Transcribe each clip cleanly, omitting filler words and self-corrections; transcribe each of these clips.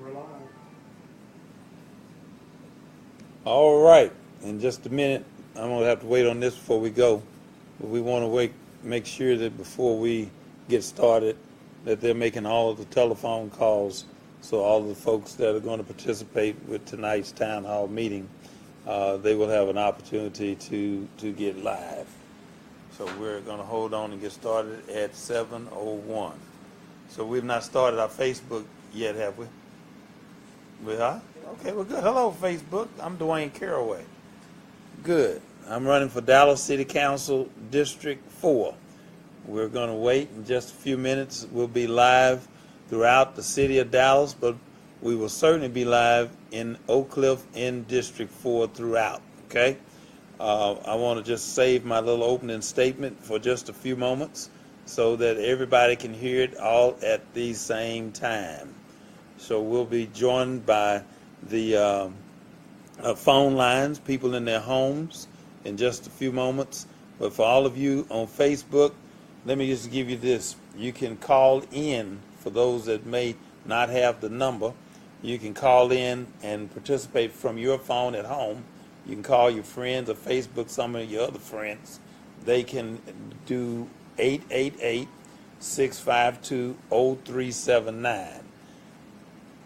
We're live. All right, in just a minute, I'm gonna have to wait on this before we go. But we want to make sure that before we get started, that they're making all of the telephone calls, so all of the folks that are going to participate with tonight's town hall meeting, they will have an opportunity to get live. So we're going to hold on and get started at 7:01. So we've not started our Facebook yet, have we? We are? Okay, well, good. Hello, Facebook. I'm Dwaine Caraway. Good. I'm running for Dallas City Council District 4. We're going to wait in just a few minutes. We'll be live throughout the city of Dallas, but we will certainly be live in Oak Cliff in District 4 throughout, okay? I want to just save my little opening statement for just a few moments so that everybody can hear it all at the same time. So we'll be joined by the phone lines, people in their homes, in just a few moments. But for all of you on Facebook, let me just give you this. You can call in, for those that may not have the number. You can call in and participate from your phone at home. You can call your friends or Facebook some of your other friends. They can do 888-652-0379.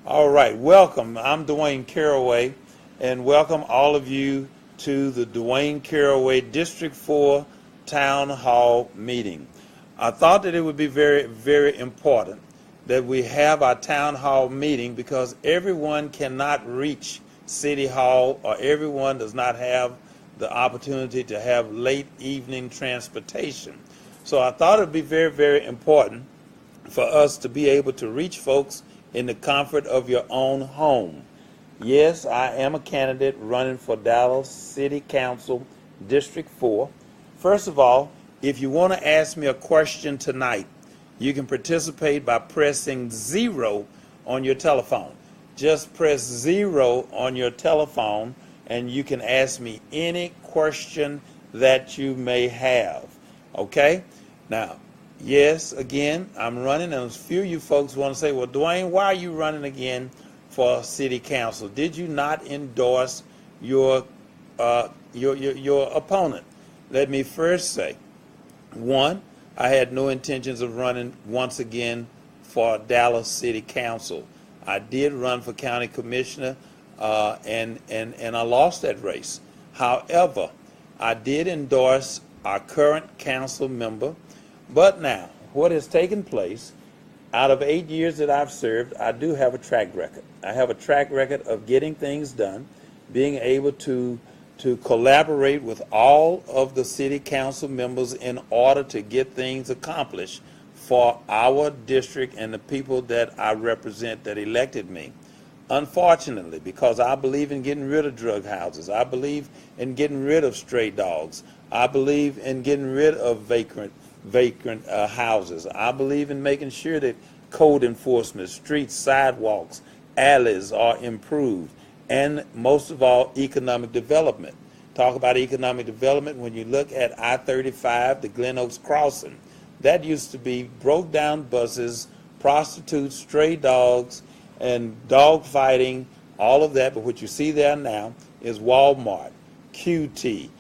All right, welcome. I'm Dwaine Caraway, and welcome all of you to the Dwaine Caraway District 4 Town Hall meeting. I thought that it would be very, very important that we have our town hall meeting because everyone cannot reach City Hall, or everyone does not have the opportunity to have late evening transportation. So I thought it would be very, very important for us to be able to reach folks in the comfort of your own home. Yes, I am a candidate running for Dallas City Council District 4. First of all, if you want to ask me a question tonight, you can participate by pressing 0 on your telephone. Just press 0 on your telephone and you can ask me any question that you may have. Okay? Now, yes, again, I'm running, and a few of you folks want to say, well, Dwaine, why are you running again for city council? Did you not endorse your opponent? Let me first say, one, I had no intentions of running once again for Dallas City Council. I did run for county commissioner, and I lost that race. However, I did endorse our current council member. But now, what has taken place, out of 8 years that I've served, I do have a track record. I have a track record of getting things done, being able to collaborate with all of the city council members in order to get things accomplished for our district and the people that I represent that elected me. Unfortunately, because I believe in getting rid of drug houses, I believe in getting rid of stray dogs, I believe in getting rid of vacant houses, I believe in making sure that code enforcement, streets, sidewalks, alleys are improved, and most of all, economic development. Talk about economic development when you look at I-35, the Glen Oaks Crossing. That used to be broke down buses, prostitutes, stray dogs, and dog fighting, all of that. But what you see there now is Walmart, QT,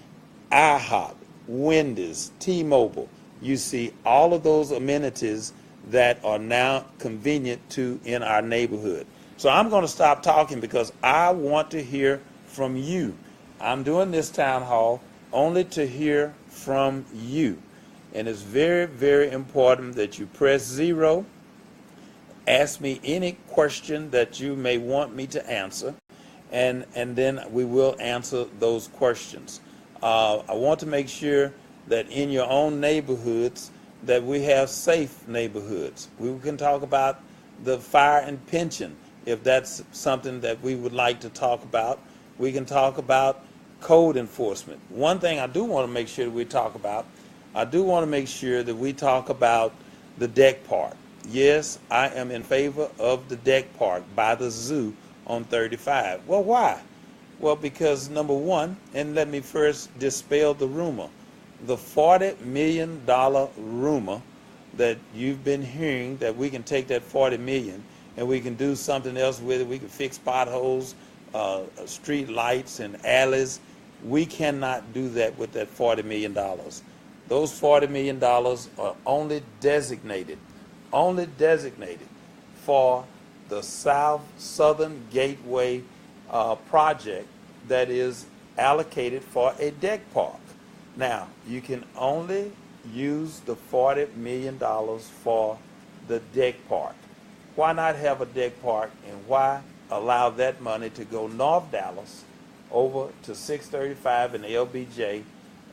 IHOP, Wendy's, T-Mobile. You see all of those amenities that are now convenient in our neighborhood. So I'm going to stop talking because I want to hear from you. I'm doing this town hall only to hear from you. And it's very, very important that you press 0. Ask me any question that you may want me to answer, and then we will answer those questions. I want to make sure that in your own neighborhoods that we have safe neighborhoods. We can talk about the fire and pension if that's something that we would like to talk about. We can talk about code enforcement. One thing I do want to make sure that we talk about, I do want to make sure that we talk about the deck park. Yes, I am in favor of the deck park by the zoo on 35. Well, why? Well, because number one, and let me first dispel the rumor, the $40 million rumor that you've been hearing that we can take that $40 million and we can do something else with it. We can fix potholes, street lights and alleys. We cannot do that with that $40 million. Those $40 million are only designated for the Southern Gateway project that is allocated for a deck park. Now, you can only use the $40 million for the deck park. Why not have a deck park, and why allow that money to go North Dallas over to 635 and LBJ,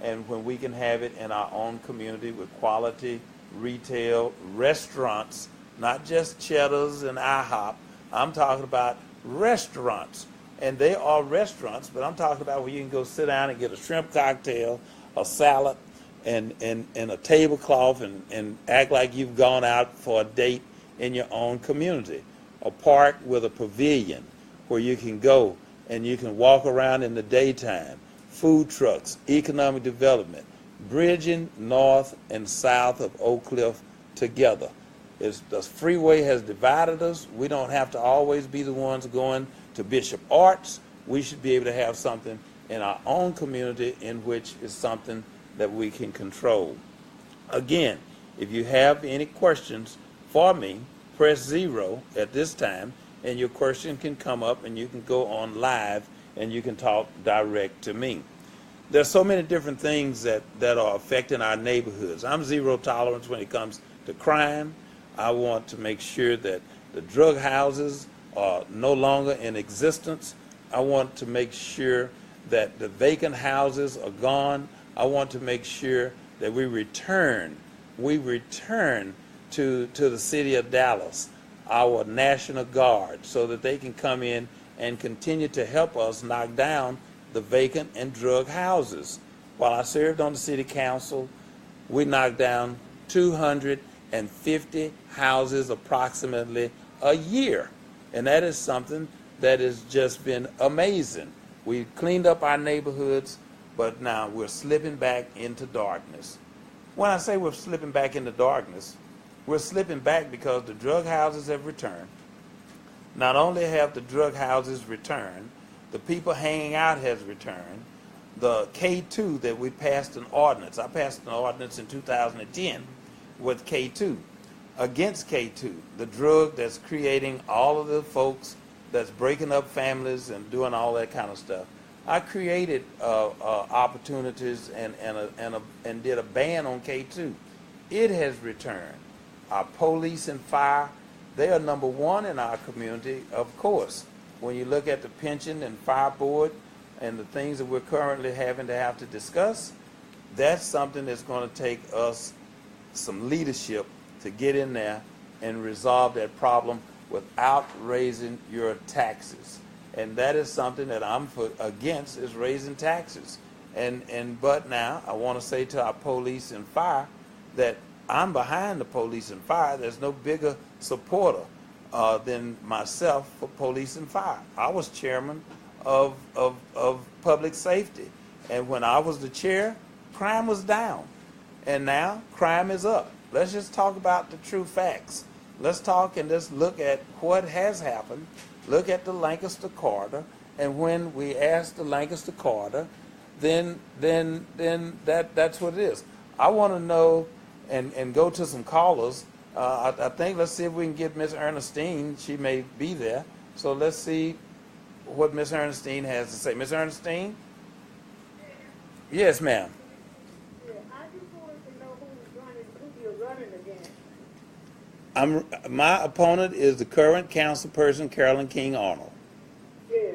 and when we can have it in our own community with quality retail restaurants, not just Cheddar's and IHOP. I'm talking about restaurants, and they are restaurants, but I'm talking about where you can go sit down and get a shrimp cocktail, a salad, and a tablecloth, and act like you've gone out for a date in your own community. A park with a pavilion where you can go and you can walk around in the daytime. Food trucks, economic development, bridging north and south of Oak Cliff together. The freeway has divided us. We don't have to always be the ones going to Bishop Arts. We should be able to have something in our own community in which is something that we can control. Again, if you have any questions for me, press 0 at this time, and your question can come up and you can go on live and you can talk direct to me. There's so many different things that are affecting our neighborhoods. I'm zero tolerance when it comes to crime. I want to make sure that the drug houses are no longer in existence. I want to make sure that the vacant houses are gone. I want to make sure that we return to the city of Dallas, our National Guard, so that they can come in and continue to help us knock down the vacant and drug houses. While I served on the city council, we knocked down 250 houses approximately a year. And that is something that has just been amazing. We cleaned up our neighborhoods, but now we're slipping back into darkness. When I say we're slipping back into darkness, we're slipping back because the drug houses have returned. Not only have the drug houses returned, the people hanging out has returned. The K2 that we passed an ordinance, I passed an ordinance in 2010 with K2, against K2, the drug that's creating all of the folks that's breaking up families and doing all that kind of stuff. I created opportunities and did a ban on K2. It has returned. Our police and fire, they are number one in our community, of course. When you look at the pension and fire board and the things that we're currently having to have to discuss, that's something that's going to take us some leadership to get in there and resolve that problem without raising your taxes. And that is something that I'm against, is raising taxes. But now I want to say to our police and fire that I'm behind the police and fire. There's no bigger supporter than myself for police and fire. I was chairman of public safety, and when I was the chair, crime was down, and now crime is up. Let's just talk about the true facts. Let's talk and just look at what has happened. Look at the Lancaster corridor, and when we ask the Lancaster corridor, then that's what it is. I want to know and go to some callers. I think let's see if we can get Miss Ernestine. She may be there. So let's see what Miss Ernestine has to say. Miss Ernestine? Yes, ma'am. Yeah, I just wanted to know who you're running against. My opponent is the current council person, Carolyn King Arnold. Yeah.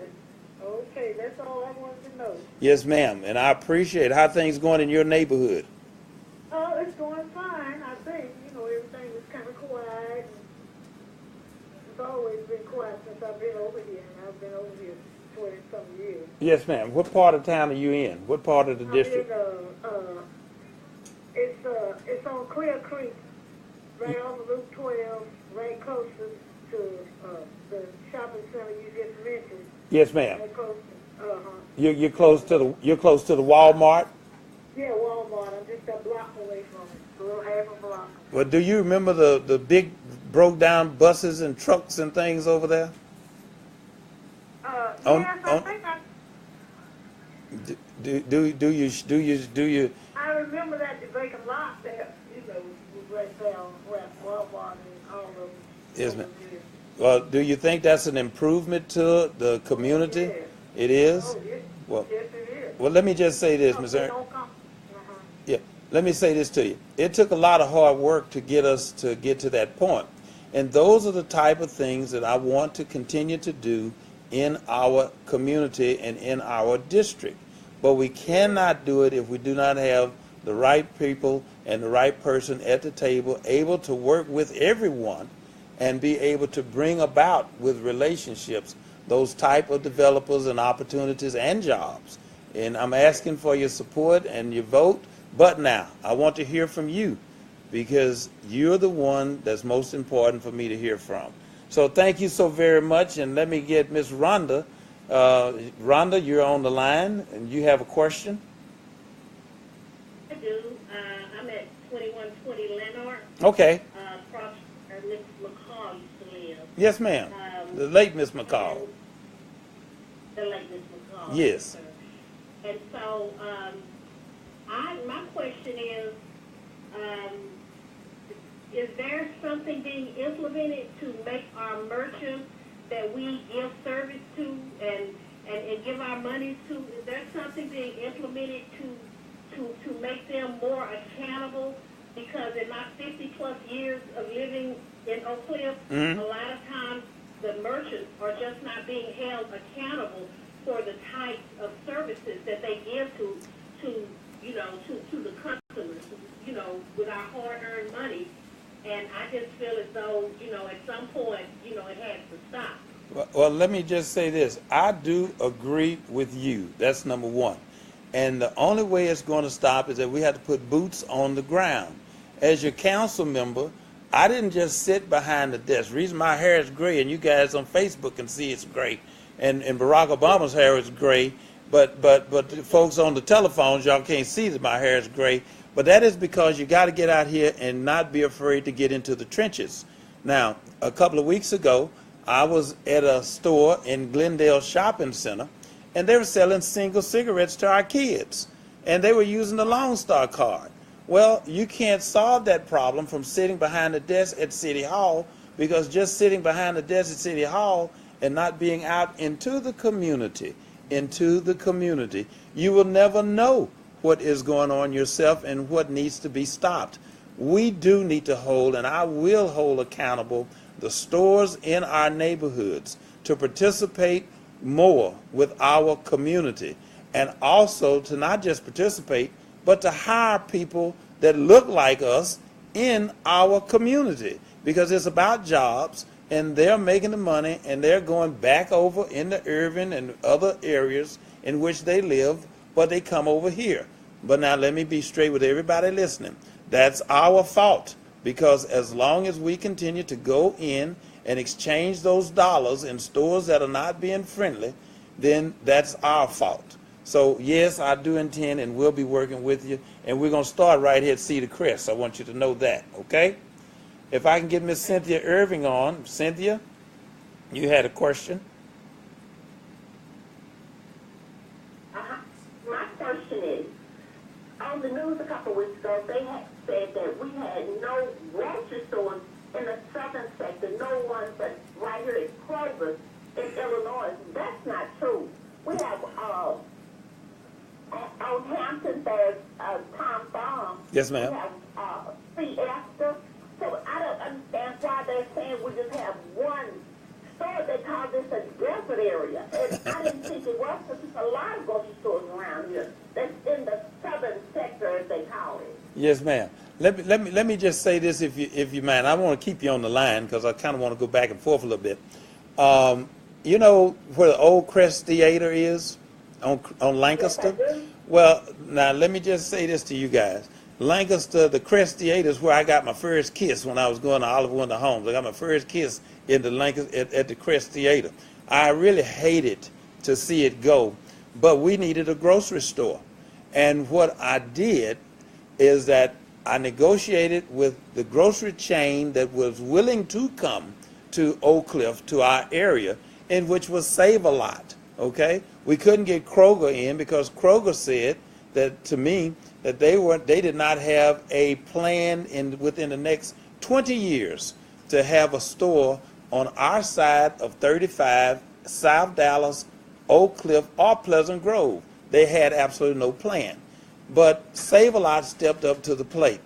Okay, that's all I wanted to know. Yes, ma'am. And I appreciate how things going in your neighborhood. Oh, it's going fine, I think. You know, everything is kind of quiet. It's always been quiet since I've been over here, and I've been over here 20-some years. Yes, ma'am. What part of town are you in? What part of the district? It's on Clear Creek, right off of Route 12, right close to the shopping center you just mentioned. Yes, ma'am. Right close to, You're close to the Walmart. Yeah, Walmart. I'm just a block away from it. A little half a block. Well, do you remember the big broke down buses and trucks and things over there? Yes, I think Do you? I remember that debate a lot there, was right there on West Walmart and all of them. Yes, ma'am. Well, do you think that's an improvement to the community? Yes. It is? Oh, yes. Well, Yes, it is. well, let me just say this, Ms. They Ernst. don't come. Yeah, let me say this to you. It took a lot of hard work to get us to get to that point. And those are the type of things that I want to continue to do in our community and in our district. But we cannot do it if we do not have the right people and the right person at the table, able to work with everyone and be able to bring about with relationships those type of developers and opportunities and jobs. And I'm asking for your support and your vote. But now, I want to hear from you because you're the one that's most important for me to hear from. So thank you so very much, and let me get Miss Rhonda. Rhonda, you're on the line, and you have a question? I do. I'm at 2120 Leonard. Okay. Across where Miss McCall used to live. Yes, ma'am. The late Miss McCall. The late Miss McCall. Yes. And so, my question is there something being implemented to make our merchants that we give service to and give our money to? Is there something being implemented to make them more accountable? Because in my 50-plus years of living in Oak Cliff, a lot of times the merchants are just not being held accountable for the types of services that they give to the customers, with our hard-earned money. And I just feel as though, at some point, it has to stop. Well, let me just say this. I do agree with you. That's number one. And the only way it's going to stop is that we have to put boots on the ground. As your council member, I didn't just sit behind the desk. The reason my hair is gray, and you guys on Facebook can see it's gray, and Barack Obama's hair is gray, but the folks on the telephones, y'all can't see that my hair is gray. But that is because you got to get out here and not be afraid to get into the trenches. Now, a couple of weeks ago, I was at a store in Glendale Shopping Center, and they were selling single cigarettes to our kids, and they were using the Lone Star card. Well, you can't solve that problem from sitting behind the desk at City Hall, because just sitting behind the desk at City Hall and not being out into the community, you will never know what is going on yourself and what needs to be stopped. We do need to hold, and I will hold accountable, the stores in our neighborhoods to participate more with our community, and also to not just participate, but to hire people that look like us in our community, because it's about jobs, and they're making the money, and they're going back over into Irving and other areas in which they live, but they come over here. But now let me be straight with everybody listening. That's our fault, because as long as we continue to go in and exchange those dollars in stores that are not being friendly, then that's our fault. So yes, I do intend and will be working with you, and we're going to start right here at Cedar Crest. I want you to know that, okay? If I can get Miss Cynthia Irving on. Cynthia, you had a question? My question is, on the news a couple of weeks ago, they had said that we had no grocery stores in the southern sector, no one but right here at Kroger in Illinois. That's not true. We have on Hampton, there's Tom Farm. Yes, ma'am. We have Free Esther. So I don't understand why they're saying we just have one store. They call this a desert area. And I didn't think it was, because there's a lot of grocery stores around here that's in the southern sector, as they call it. Yes, ma'am. Let me just say this, if you mind. I want to keep you on the line because I kind of want to go back and forth a little bit. You know where the old Crest Theater is on Lancaster? Yes, I do. Well, now let me just say this to you guys. Lancaster, the Crest Theater is where I got my first kiss when I was going to Olive Winter Homes. I got my first kiss in the Lancaster at the Crest Theater. I really hated to see it go, but we needed a grocery store. And what I did is that I negotiated with the grocery chain that was willing to come to Oak Cliff, to our area, in which was Save-A-Lot, okay? We couldn't get Kroger in because Kroger said that to me that they did not have a plan within the next 20 years to have a store on our side of 35, South Dallas, Oak Cliff, or Pleasant Grove. They had absolutely no plan. But Save-A-Lot stepped up to the plate.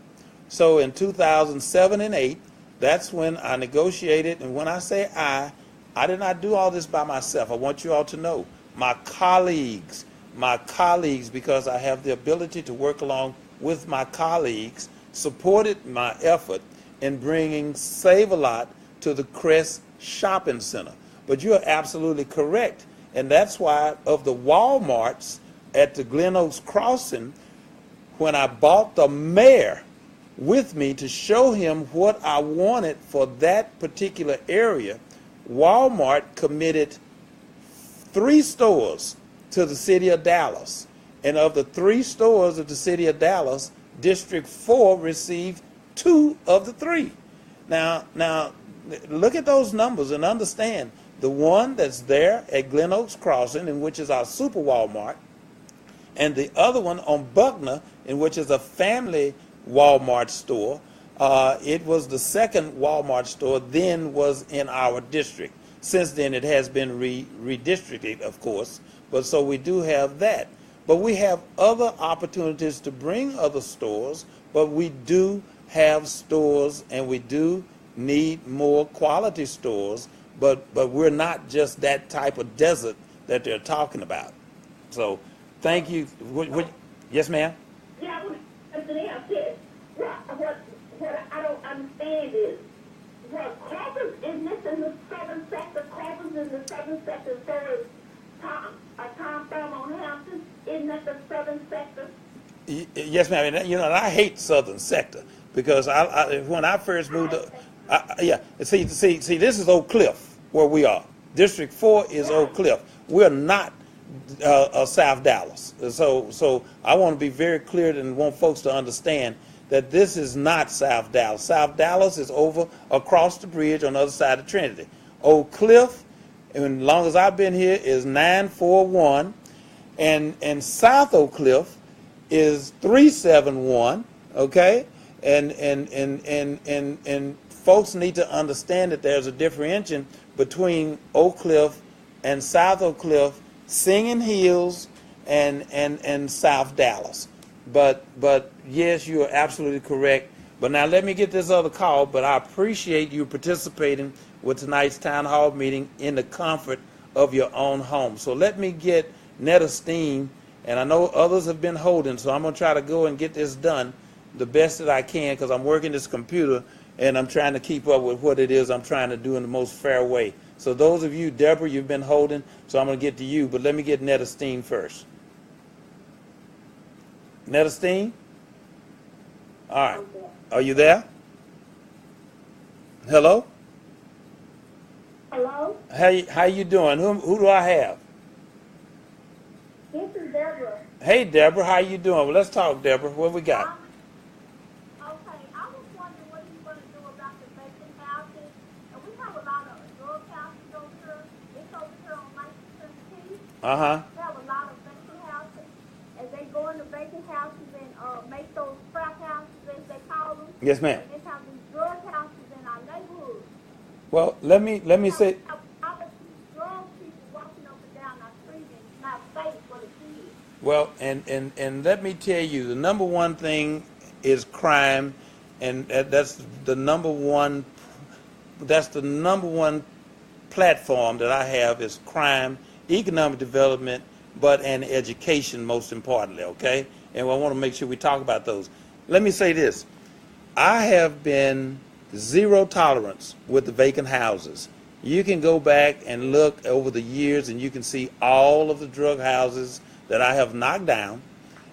So in 2007 and 8, that's when I negotiated, and when I say I did not do all this by myself. I want you all to know my colleagues, because I have the ability to work along with my colleagues, supported my effort in bringing Save-A-Lot to the Crest Shopping Center. But you're absolutely correct, and that's why of the Walmarts at the Glen Oaks Crossing, when I bought the mayor with me to show him what I wanted for that particular area, Walmart committed 3 stores to the city of Dallas. And of the 3 stores of the city of Dallas, District 4 received 2 of the 3. Now, look at those numbers and understand the one that's there at Glen Oaks Crossing, in which is our Super Walmart, and the other one on Buckner, in which is a family Walmart store. It was the second Walmart store, then was in our district. Since then, it has been redistricted, of course, but so we do have that. But we have other opportunities to bring other stores, but we do have stores, and we do need more quality stores, but we're not just that type of desert that they're talking about. So, thank you. Yes, ma'am? Yeah, something else is, what I don't understand is, what Corpus, isn't this in the southern sector? Corpus in the southern sector, so is Tom Thurm on Hampton, isn't that the southern sector? Yes, ma'am. And, you know, I hate southern sector because when I first moved up, yeah. See, this is Oak Cliff where we are. District 4 is Oak Cliff. We're not South Dallas. So I want to be very clear and want folks to understand that this is not South Dallas. South Dallas is over across the bridge on the other side of Trinity. Oak Cliff, and as long as I've been here, is 941, and South Oak Cliff is 371. Okay, and folks need to understand that there's a differentiation between Oak Cliff and South Oak Cliff, Singing Hills, and South Dallas. But yes, you are absolutely correct. But now let me get this other call, but I appreciate you participating with tonight's town hall meeting in the comfort of your own home. So let me get Netta Steen, and I know others have been holding, so I'm going to try to go and get this done the best that I can because I'm working this computer and I'm trying to keep up with what it is I'm trying to do in the most fair way. So those of you, Deborah, you've been holding, so I'm going to get to you, but let me get Netta Steen first. Netta Steen? All right. Are you there? Hello? Hello? How you doing? Who do I have? This is Deborah. Hey, Deborah, how you doing? Well, let's talk, Deborah. What we got? Okay, I was wondering what you want to do about the vacant houses. And we have a lot of drug houses over here. It's over here on 1917. Uh-huh. We have a lot of vacant houses. And they go into vacant houses and make those crack houses, as they call them. Yes, ma'am. And they have these drug houses in our neighborhood. Well, let me say. Drug people walking up and down our street and it's not safe for the kids. Well, and let me tell you, the number one thing is crime, and that's the number one platform that I have is crime, economic development, and education most importantly, okay? And I want to make sure we talk about those. Let me say this. I have been zero tolerance with the vacant houses. You can go back and look over the years and you can see all of the drug houses that I have knocked down,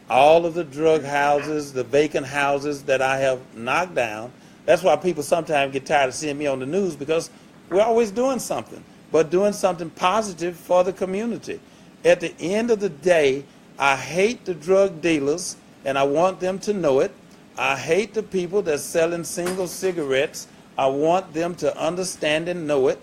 all of the drug houses, the vacant houses that I have knocked down. That's why people sometimes get tired of seeing me on the news because we're always doing something, but doing something positive for the community. At the end of the day, I hate the drug dealers and I want them to know it, I hate the people that's selling single cigarettes. I want them to understand and know it.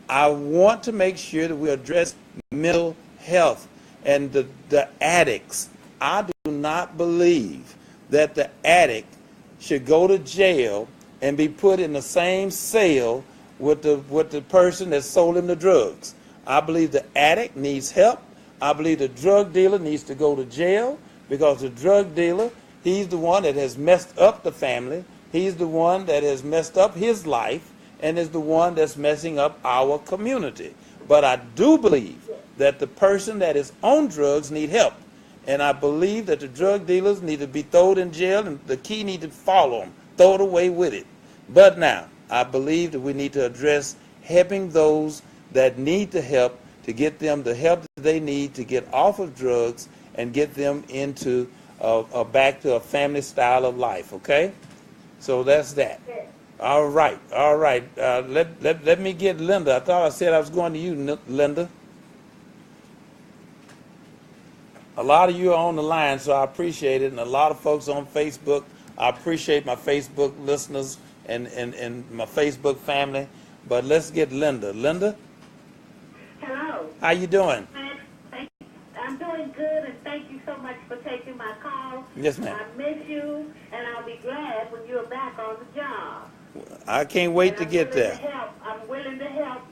I want to make sure that we address mental health and the addicts. I do not believe that the addict should go to jail and be put in the same cell with the person that sold him the drugs. I believe the addict needs help. I believe the drug dealer needs to go to jail, because the drug dealer, he's the one that has messed up the family. He's the one that has messed up his life and is the one that's messing up our community. But I do believe that the person that is on drugs need help. And I believe that the drug dealers need to be thrown in jail, and the key need to follow them, throw it away with it. But now, I believe that we need to address helping those that need the help, to get them the help that they need to get off of drugs and get them into back to a family style of life, okay? So that's that. All right. Let me get Linda. I thought I said I was going to you, Linda. A lot of you are on the line, so I appreciate it, and a lot of folks on Facebook. I appreciate my Facebook listeners and my Facebook family. But let's get Linda. Linda? Hello. How you doing? I'm doing good, and thank you so much for taking my call. Yes, ma'am. I miss you, and I'll be glad when you're back on the job. I can't wait to get there. I'm willing to help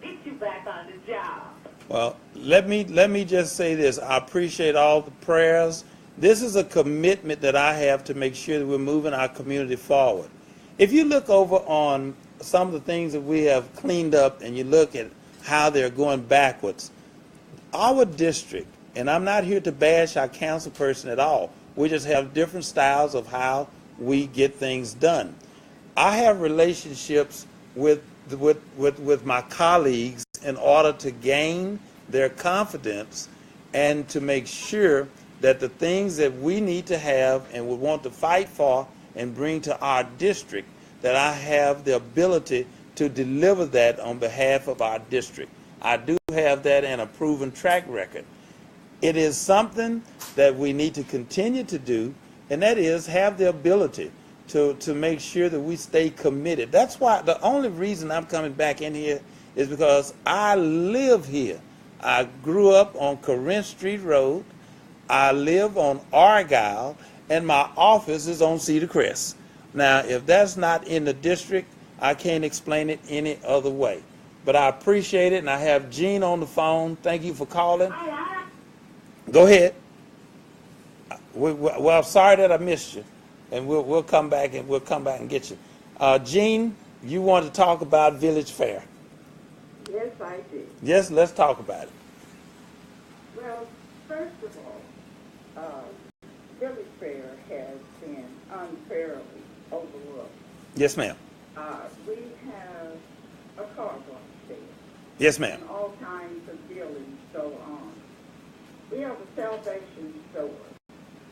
get you back on the job. Well, let me just say this. I appreciate all the prayers. This is a commitment that I have to make sure that we're moving our community forward. If you look over on some of the things that we have cleaned up and you look at how they're going backwards, our district, and I'm not here to bash our council person at all, we just have different styles of how we get things done. I have relationships with my colleagues in order to gain their confidence and to make sure that the things that we need to have and would want to fight for and bring to our district, that I have the ability to deliver that on behalf of our district. I do have that and a proven track record. It is something that we need to continue to do, and that is have the ability to make sure that we stay committed. That's why the only reason I'm coming back in here is because I live here. I grew up on Corinth Street Road. I live on Argyle, and my office is on Cedar Crest. Now, if that's not in the district, I can't explain it any other way. But I appreciate it, and I have Jean on the phone. Thank you for calling. Go ahead. Well, I'm sorry that I missed you, and we'll come back and get you. Jean, you want to talk about Village Fair? Yes, I do. Yes, let's talk about it. Well, first of all, Village Fair has been unfairly overlooked. Yes, ma'am. We have a car wash there. Yes, ma'am. And all kinds of dealings go on. We have a Salvation store.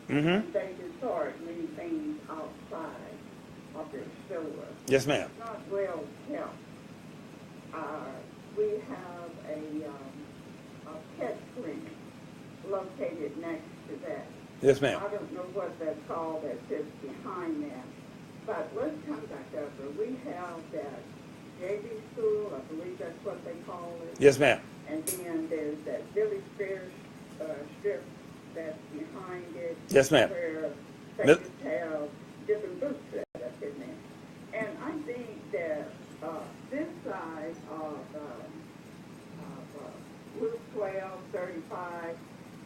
Mm-hmm. They distort many things outside of their store. Yes, ma'am. It's not well kept. We have a pet clinic located next to that. Yes, ma'am. I don't know what that's called that sits behind that. But let's come back over. We have that JV school, I believe that's what they call it. Yes, ma'am. And then there's that Village Fair strip that's behind it. Yes, ma'am. Where they just have different booths set up in there. And I think that this side of Route 1235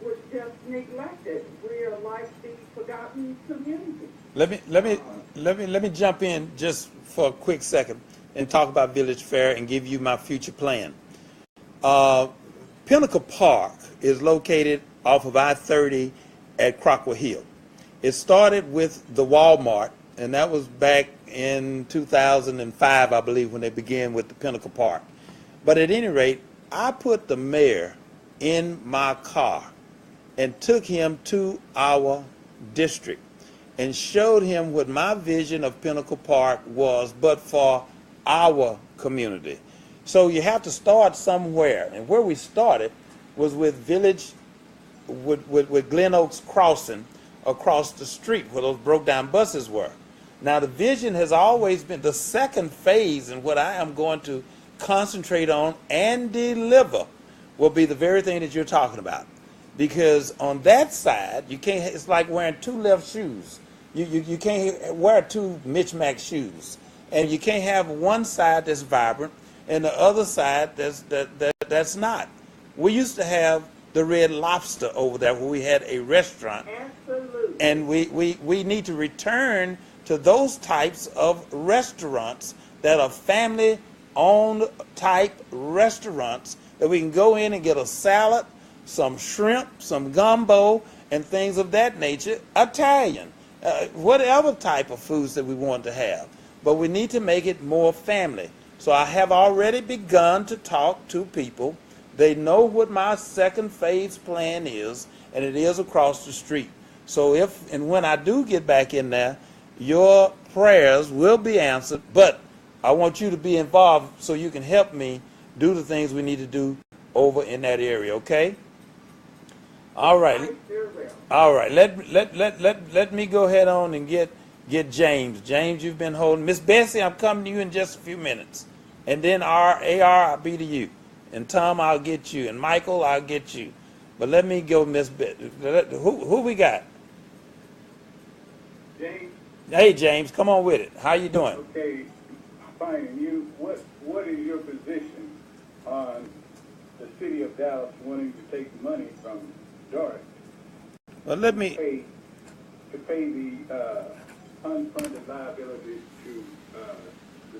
was just neglected. We're like the forgotten community. Let me jump in just for a quick second and talk about Village Fair and give you my future plan. Pinnacle Park is located off of I-30 at Crockwell Hill. It started with the Walmart, and that was back in 2005, I believe, when they began with the Pinnacle Park. But at any rate, I put the mayor in my car and took him to our district and showed him what my vision of Pinnacle Park was, but for our community. So you have to start somewhere, and where we started was with Glen Oaks Crossing across the street where those broke down buses were. Now the vision has always been the second phase, and what I am going to concentrate on and deliver will be the very thing that you're talking about. Because on that side, you can't, it's like wearing two left shoes. You can't wear two mismatched shoes. And you can't have one side that's vibrant and the other side that's not. We used to have the Red Lobster over there where we had a restaurant. Absolutely. And we need to return to those types of restaurants that are family-owned type restaurants that we can go in and get a salad, some shrimp, some gumbo, and things of that nature, Italian, whatever type of foods that we want to have. But we need to make it more family. So I have already begun to talk to people. They know what my second phase plan is, and it is across the street. So if and when I do get back in there, your prayers will be answered, but I want you to be involved so you can help me do the things we need to do over in that area, okay? All right. All right. Let me go ahead on and get James. James, you've been holding. Miss Bessie, I'm coming to you in just a few minutes. And then I'll be to you. And Tom, I'll get you. And Michael, I'll get you. But let me go, Miss Bessie. Who we got? James. Hey, James, come on with it. How you doing? Okay, fine. And you, what is your position on the city of Dallas wanting to take money from Dart? Well, let me to pay the unfunded liabilities to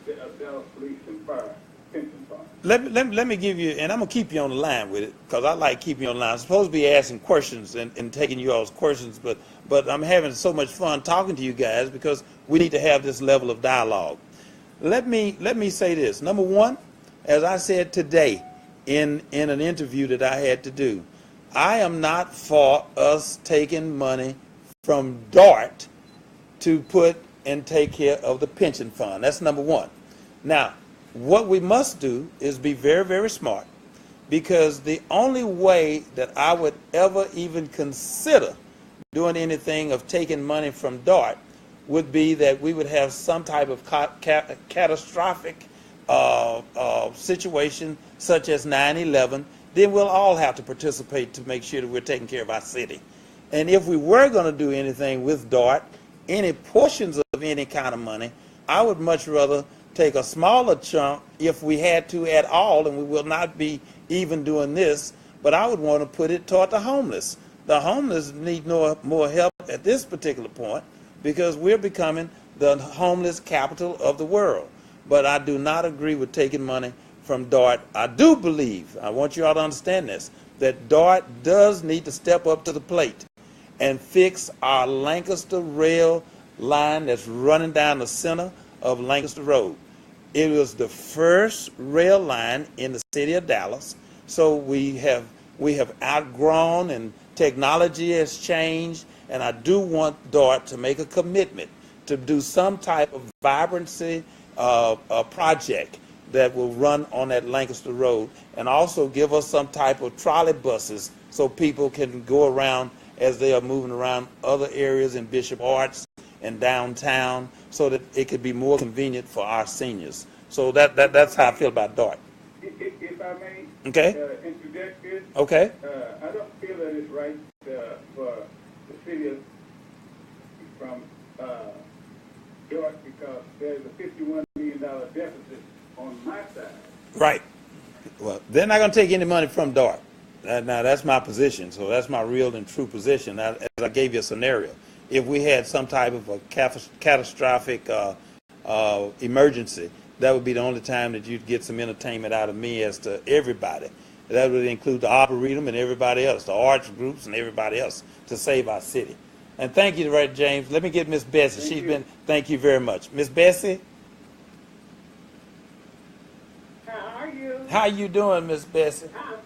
the Dallas Police and Fire pension fund. Let me give you, and I'm going to keep you on the line with it, because I like keeping you on the line. I'm supposed to be asking questions and taking you all's questions, but I'm having so much fun talking to you guys because we need to have this level of dialogue. Let me say this. Number one, as I said today in an interview that I had to do, I am not for us taking money from DART to put and take care of the pension fund. That's number one. Now, what we must do is be very, very smart, because the only way that I would ever even consider doing anything of taking money from DART would be that we would have some type of catastrophic situation such as 9/11. Then we'll all have to participate to make sure that we're taking care of our city. And if we were going to do anything with DART, any portions of any kind of money, I would much rather take a smaller chunk if we had to at all, and we will not be even doing this, but I would want to put it toward the homeless. The homeless need no more help at this particular point because we're becoming the homeless capital of the world. But I do not agree with taking money from DART. I do believe, I want you all to understand this, that DART does need to step up to the plate and fix our Lancaster rail line that's running down the center of Lancaster Road. It was the first rail line in the city of Dallas, so we have outgrown and technology has changed, and I do want DART to make a commitment to do some type of vibrancy project that will run on that Lancaster Road, and also give us some type of trolley buses so people can go around as they are moving around other areas in Bishop Arts and downtown, so that it could be more convenient for our seniors. So that's how I feel about DART. If I may, okay, interject this. Okay. I don't feel that it's right for the city from DART because there's a $51 million deficit on my side. Right. Well, they're not going to take any money from DART. Now, that's my position, so that's my real and true position. Now, as I gave you a scenario, if we had some type of a catastrophic emergency, that would be the only time that you'd get some entertainment out of me as to everybody. That would include the Arboretum and everybody else, the arts groups and everybody else, to save our city. And thank you, right, James. Let me get Miss Bessie. Thank you very much. Miss Bessie? How are you? How you doing, Miss Bessie? I'm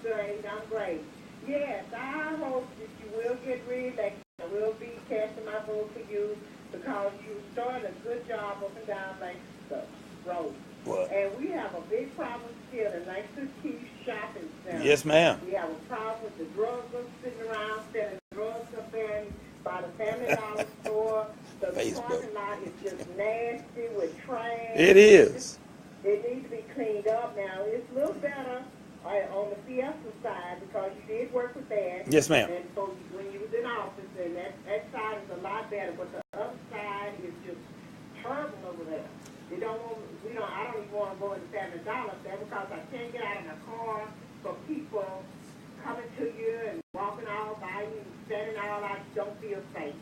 great. Yes, I hope that you will get reelected. I will be casting my vote for you because you started a good job up and down Lancaster Road. What? And we have a big problem still in Lancaster Key Shopping Center. Yes, ma'am. We have a problem with the drugs sitting around selling drugs up there by the family Facebook. parking lot is just nasty with trash. It is. It needs to be cleaned up now. It's a little better on the Fiesta side because you did work with that. Yes, ma'am. And so when you was in office, and that side is a lot better, but the other side is just terrible over there. I don't even want to go in the $7 there because I can't get out of my car for people coming to you and walking all by you and standing all out. You don't feel safe.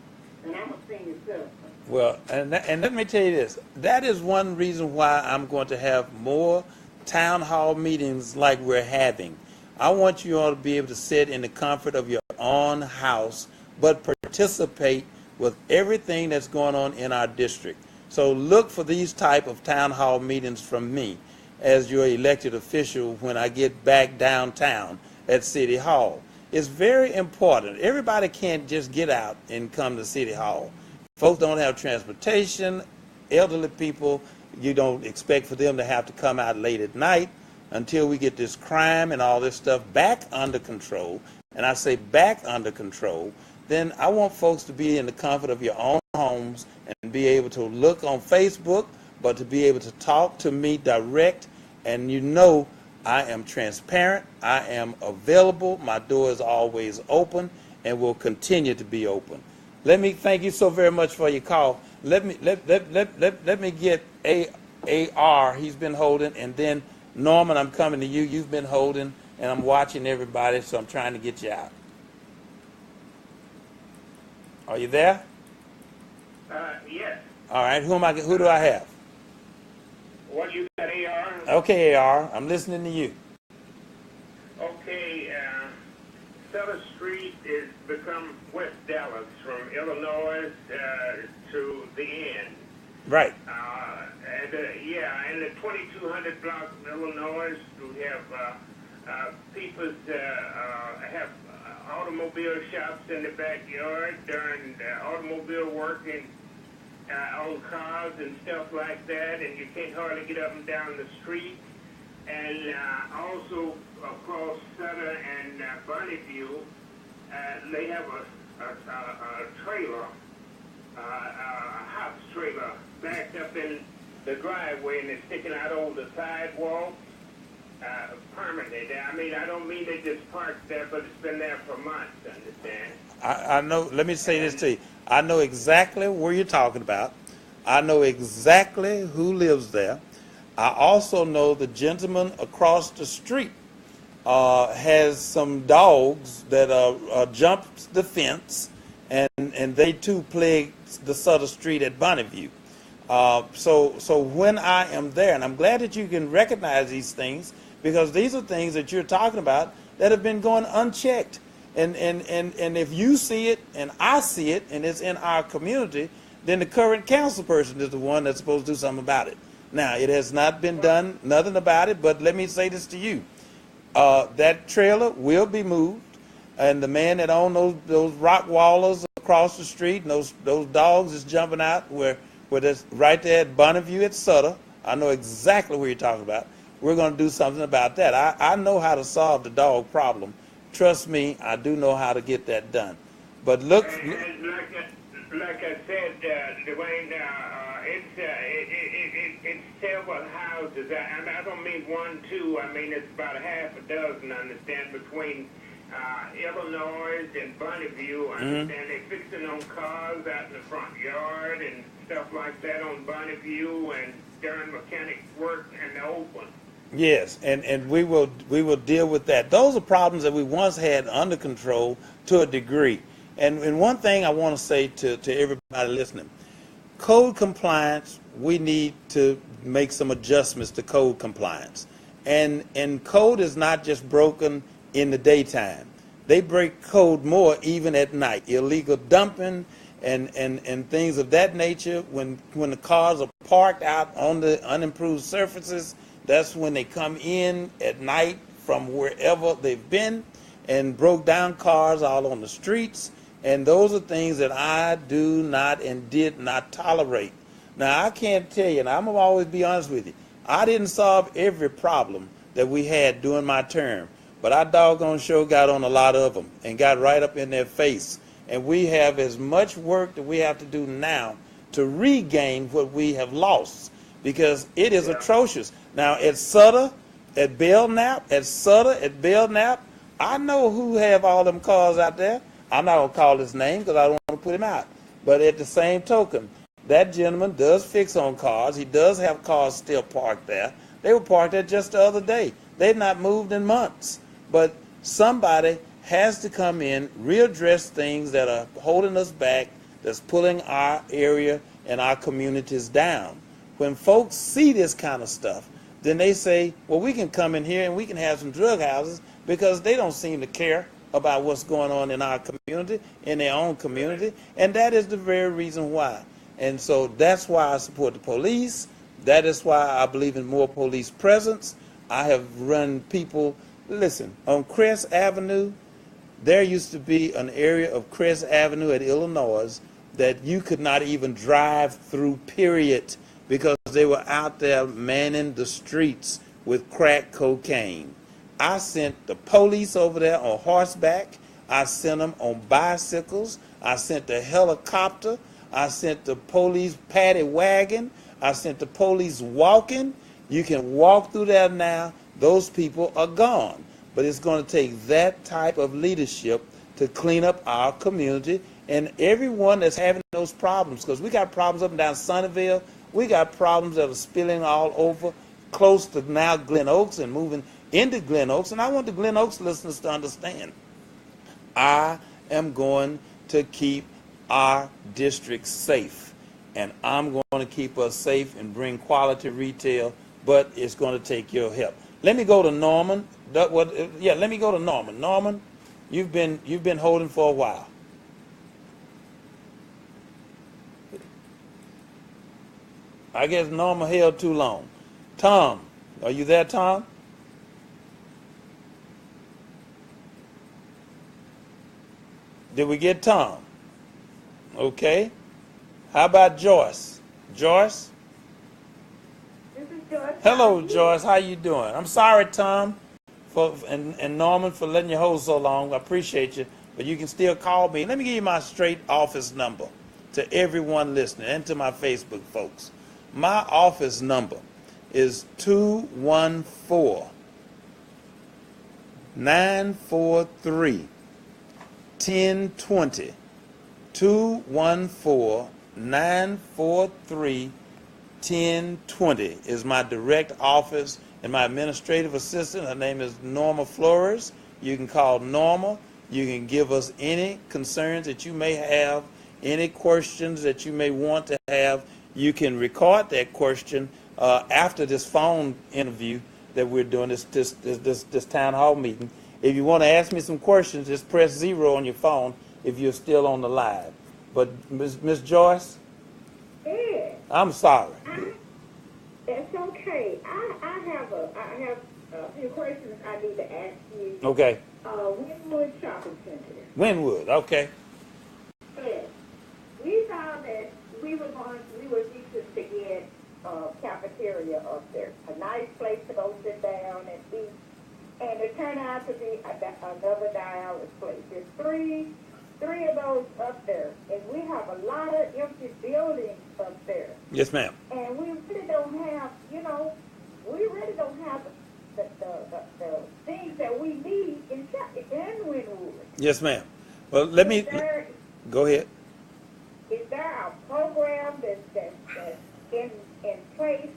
And I'm a senior citizen. Well, and let me tell you this. That is one reason why I'm going to have more town hall meetings like we're having. I want you all to be able to sit in the comfort of your own house, but participate with everything that's going on in our district. So look for these type of town hall meetings from me as your elected official when I get back downtown at City Hall. It's very important. Everybody can't just get out and come to City Hall. Folks don't have transportation. Elderly people, you don't expect for them to have to come out late at night until we get this crime and all this stuff back under control. And I say back under control. Then I want folks to be in the comfort of your own homes and be able to look on Facebook, but to be able to talk to me direct. And you know I am transparent. I am available. My door is always open and will continue to be open. Let me thank you so very much for your call. Let me get AR. He's been holding, and then Norman, I'm coming to you. You've been holding, and I'm watching everybody, so I'm trying to get you out. Are you there? Yes. All right. Who do I have? What, you got AR? Okay, AR. I'm listening to you. Okay, Sutter Street has become West Dallas from Illinois to the end. Right. In the 2200 block of Illinois, we have people have automobile shops in the backyard during automobile working on cars and stuff like that, and you can't hardly get up and down the street. And also across Sutter and Bonneview, they have a trailer, a house trailer backed up in the driveway, and it's sticking out over the sidewalk permanently. I mean, I don't mean they just parked there, but it's been there for months, understand? I know. Let me say this to you. I know exactly where you're talking about. I know exactly who lives there. I also know the gentleman across the street has some dogs that jumped the fence, and they too plague the Sutter Street at Bonneview. So when I am there, and I'm glad that you can recognize these things, because these are things that you're talking about that have been going unchecked. And if you see it and I see it and it's in our community, then the current council person is the one that's supposed to do something about it. Now, it has not been done, nothing about it, but let me say this to you. That trailer will be moved, and the man that owned those rock wallers across the street and those dogs is jumping out where that's right there at Bonneview at Sutter. I know exactly where you're talking about. We're going to do something about that. I know how to solve the dog problem. Trust me, I do know how to get that done. But look. And like I said, Dwaine, it's several houses. I don't mean one, two. I mean it's about a half a dozen. Understand, between Illinois and Bonneview. Understand, they're fixing on cars out in the front yard and stuff like that on Bonneview, and during mechanic work in the open. Yes, and we will deal with that. Those are problems that we once had under control to a degree. And one thing I want to say to everybody listening, code compliance, we need to make some adjustments to code compliance. And code is not just broken in the daytime. They break code more even at night. Illegal dumping and things of that nature. When the cars are parked out on the unimproved surfaces, that's when they come in at night from wherever they've been and broke down cars all on the streets. And those are things that I do not and did not tolerate. Now, I can't tell you, and I'm going to always be honest with you, I didn't solve every problem that we had during my term, but I doggone sure got on a lot of them and got right up in their face. And we have as much work that we have to do now to regain what we have lost, because it is atrocious. Now at Sutter, at Belknap, I know who have all them cars out there. I'm not gonna call his name because I don't want to put him out. But at the same token, that gentleman does fix on cars. He does have cars still parked there. They were parked there just the other day. They've not moved in months. But somebody has to come in, readdress things that are holding us back, that's pulling our area and our communities down. When folks see this kind of stuff, then they say, well, we can come in here and we can have some drug houses, because they don't seem to care about what's going on in our community, in their own community, and that is the very reason why. And so that's why I support the police. That is why I believe in more police presence. I have run people, listen, on Crest Avenue, there used to be an area of Crest Avenue at Illinois that you could not even drive through, period, because they were out there manning the streets with crack cocaine. I sent the police over there on horseback. I sent them on bicycles. I sent the helicopter. I sent the police paddy wagon. I sent the police walking. You can walk through there now. Those people are gone. But it's going to take that type of leadership to clean up our community and everyone that's having those problems. Because we got problems up and down Sunnyvale. We got problems that are spilling all over, close to now Glen Oaks and moving into Glen Oaks. And I want the Glen Oaks listeners to understand, I am going to keep our district safe. And I'm going to keep us safe and bring quality retail, but it's going to take your help. Let me go to Norman. Let me go to Norman. Norman, you've been holding for a while. I guess Norman held too long. Tom, are you there, Tom? Did we get Tom? Okay. How about Joyce? Joyce? This is Joyce. Hello, Joyce. How you doing? I'm sorry, Tom, and Norman for letting you hold so long. I appreciate you, but you can still call me. Let me give you my straight office number to everyone listening and to my Facebook folks. My office number is 214-943-1020. 214-943-1020 is my direct office, and my administrative assistant, her name is Norma Flores. You can call Norma. You can give us any concerns that you may have, any questions that you may want to have. You can record that question after this phone interview that we're doing, this town hall meeting. If you want to ask me some questions, just press 0 on your phone if you're still on the live. But Miss Joyce, Yeah. I'm sorry. That's okay. I have a few questions I need to ask you. Okay. Winwood Shopping Center. Winwood, okay. Yes. We found that we were anxious to get a cafeteria up there, a nice place to go sit down and eat, and it turned out to be another dialysis place. There's three of those up there, and we have a lot of empty buildings up there. Yes, ma'am. And we really don't have, the things that we need in Winwood. Yes, ma'am. Well, let me go ahead. Is there a program that's in place?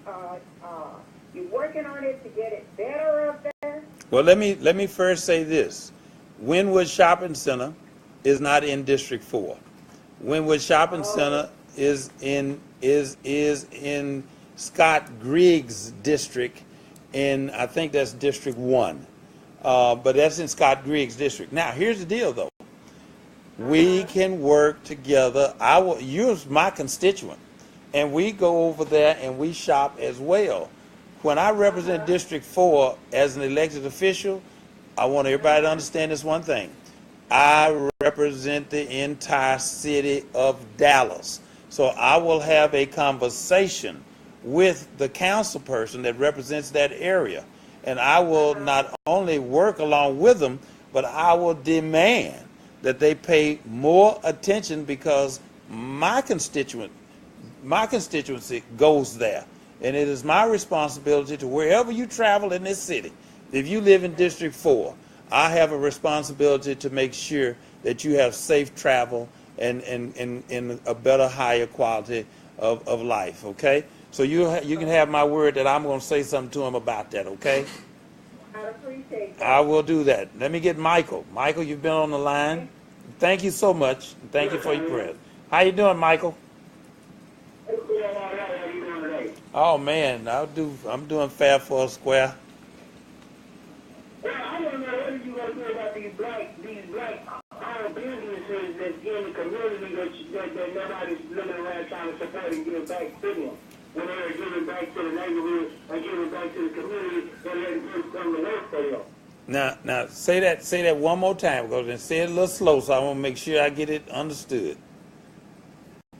You're working on it to get it better up there? Well, let me first say this. Winwood Shopping Center is not in District 4. Winwood Shopping Center is in Scott Griggs district, in I think that's District 1. But that's in Scott Griggs district. Now, here's the deal though. We can work together. You're my constituent, and we go over there and we shop as well. When I represent District 4 as an elected official, I want everybody to understand this one thing. I represent the entire city of Dallas. So I will have a conversation with the council person that represents that area. And I will not only work along with them, but I will demand that they pay more attention, because my constituent my constituency goes there. And it is my responsibility to wherever you travel in this city, if you live in District 4, I have a responsibility to make sure that you have safe travel and a better, higher quality of life, okay? So you can have my word that I'm going to say something to him about that, okay? I appreciate that. I will do that. Let me get Michael. Michael, you've been on the line. Thank you so much. Thank you for your prayers. How you doing, Michael? Oh man, I'm doing fair for a square. Well, I don't know what are you gonna do about these black businesses that's in the community that nobody's looking around trying to support and give back to them. When they're giving back to the neighborhood and giving back to the community, they're letting people come to work for them. Now say that one more time, because then say it a little slow, so I want to make sure I get it understood.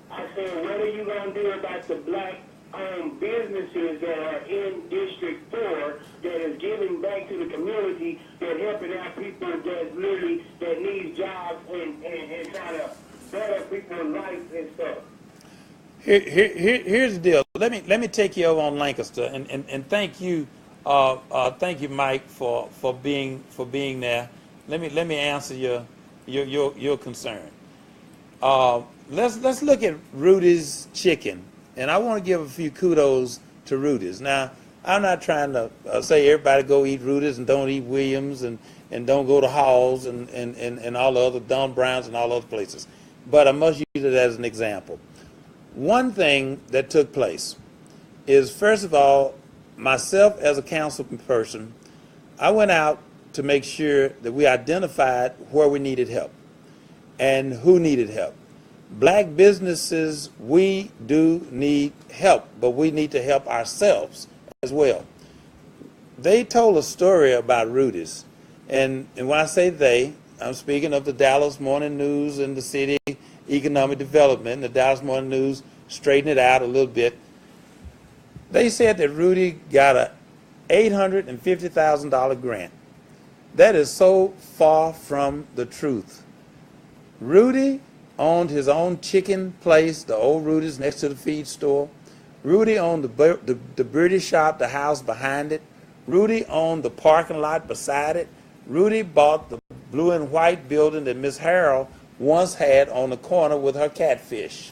I said, what are you gonna do about the black-owned businesses that are in District 4 that is giving back to the community, that helping out people that need jobs and trying to better people's lives and stuff? Here's the deal. Let me take you over on Lancaster, and thank you, Mike, for being there. Let me answer your concern. Let's look at Rudy's Chicken, and I want to give a few kudos to Rudy's. Now, I'm not trying to say everybody go eat Rudy's and don't eat Williams and don't go to Hall's and all the other Don Browns and all other places, but I must use it as an example. One thing that took place is, first of all, myself as a council person, I went out to make sure that we identified where we needed help and who needed help. Black businesses, we do need help, but we need to help ourselves as well. They told a story about Rudy's, and when I say they, I'm speaking of the Dallas Morning News and the City Economic Development. The Dallas Morning News straightened it out a little bit. They said that Rudy got a $850,000 grant. That is so far from the truth. Rudy owned his own chicken place, the old Rudy's next to the feed store. Rudy owned the British shop, the house behind it. Rudy owned the parking lot beside it. Rudy bought the blue and white building that Miss Harrell once had on the corner with her catfish.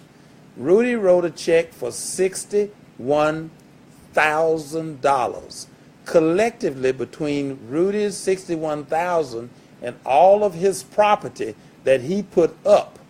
Rudy wrote a check for $61,000. Collectively, between Rudy's $61,000 and all of his property that he put up,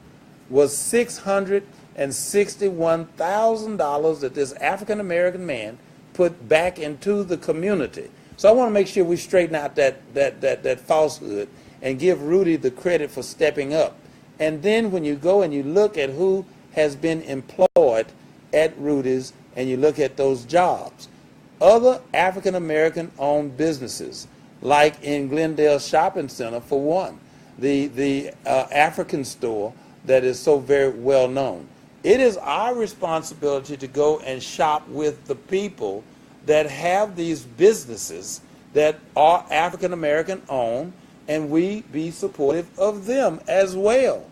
was $661,000 that this African American man put back into the community. So I want to make sure we straighten out that falsehood and give Rudy the credit for stepping up. And then when you go and you look at who has been employed at Rudy's and you look at those jobs, other African American owned businesses, like in Glendale Shopping Center, for one, the African store that is so very well known. It is our responsibility to go and shop with the people that have these businesses that are African American owned, and we be supportive of them as well.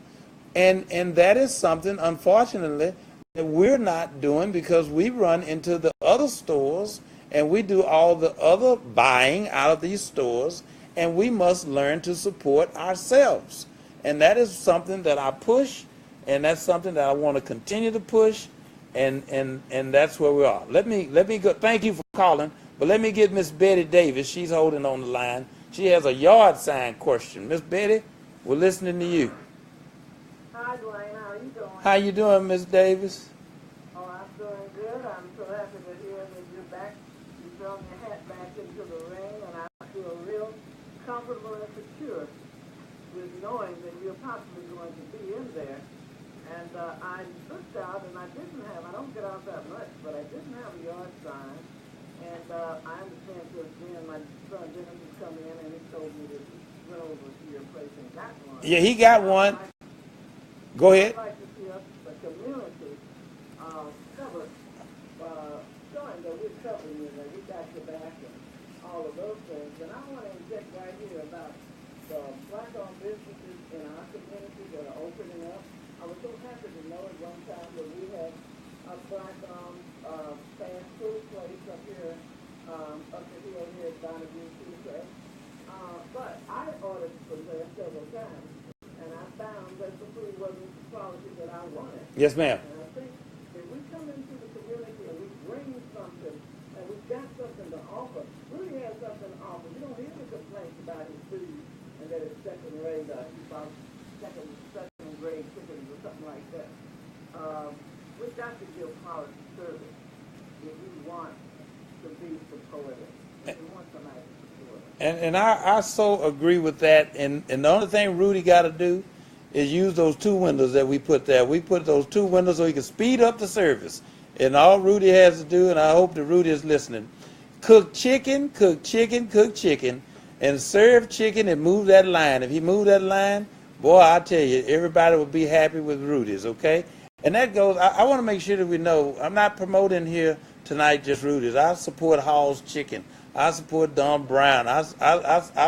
And that is something, unfortunately, that we're not doing, because we run into the other stores and we do all the other buying out of these stores, and we must learn to support ourselves. And that is something that I push, and that's something that I want to continue to push, and that's where we are. Let me go. Thank you for calling, but let me get Miss Betty Davis. She's holding on the line. She has a yard sign question. Miss Betty, we're listening to you. Hi, Dwaine. How are you doing? How you doing, Miss Davis? Oh, I'm doing good. I'm so happy to hear that you're back. You thrown your hat back into the ring, and I feel real comfortable and secure with knowing that you're possibly going to be in there. And I looked out, and I don't get out that much, but I didn't have a yard sign. And I understand because then my son Dennis has come in, and he told me that he went over to your place and got one. Yeah, he got one. Go ahead. I'd like to see us, the community, covered, showing that we're covering you, that we got your back and all of those things. And I want to inject right here about the black-owned businesses in our community that are opening up. I was so happy to know at one time that we had a black fast food place up here, up the hill here at Donahue Tuesday. But I ordered from there several times, and I found that the food wasn't the quality that I wanted. Yes, ma'am. And I think if we come into the community and we bring something, and we've got something to offer, Rudy has something to offer. You don't hear any complaints about his food and that it's second rate, he bought second grade chickens or something like that. We've got to give quality service if we want to be supported. If we want somebody to support us. And I so agree with that. And the only thing Rudy got to do is use those two windows that we put there. We put those two windows so he can speed up the service. And all Rudy has to do, and I hope that Rudy is listening, cook chicken, and serve chicken and move that line. If he moved that line, boy, I tell you, everybody will be happy with Rudy's, okay? And that goes, I want to make sure that we know, I'm not promoting here tonight just Rudy's. I support Hall's Chicken. I support Don Brown. I